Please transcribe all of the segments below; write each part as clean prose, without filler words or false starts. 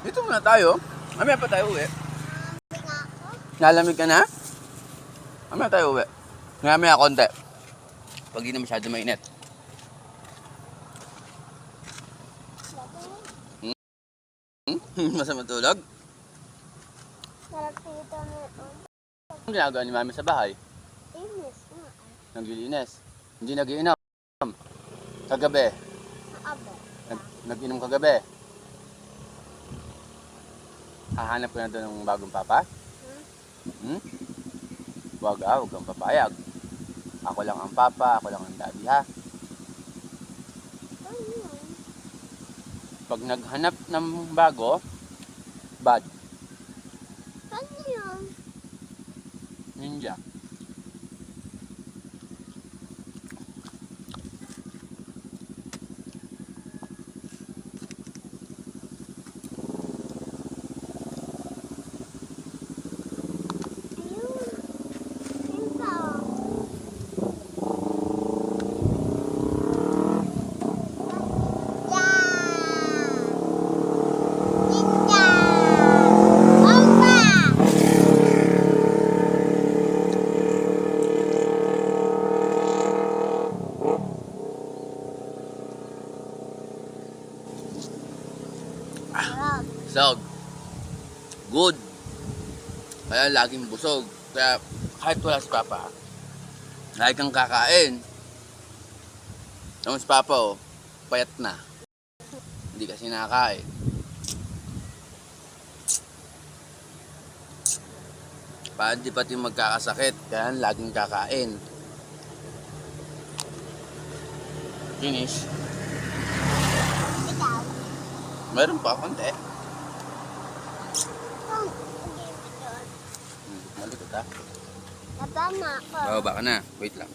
Dito muna tayo. Mamaya pa tayo uwi. Nalamig ka na? Mamaya tayo uwi. Mamaya konti. Pag hindi na masyado mainit. Masama tulog? Anong ginagawa ni Mami sa bahay? Naglilinis. Hindi nag-iinom. Kagabi. Nag-inom kagabi. Hahanap ko na doon ng bagong papa? Huwag kang papayag. Ako lang ang papa, ako lang ang daddy, ha? Pag naghanap ng bago, bad. Ano yun? Ninja. Busog. Good. Kaya laging busog. Kaya kahit wala si Papa, lagi kang kakain. Naman si Papa, payat na. Hindi kasi nakakain. Hindi pati magkakasakit. Kaya laging kakain. Finish. Meron pa konti. Malikot ha. Natama ko. Bababa ka na. Wait lang.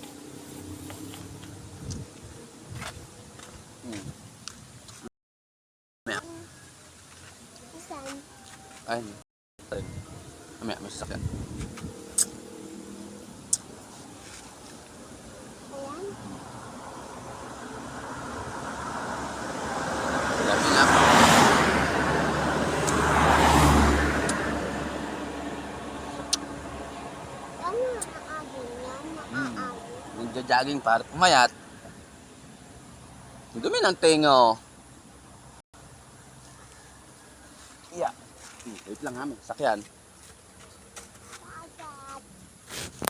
Mamaya. Saan? Ay. Mamaya, may sasakyan. Ayan. Labi na. Ano ang abin yan? Naaabin. Nagja-jogging para pumayat. Ang dumi ng tenga, oh. Yeah. Wait lang ha, may sakyan.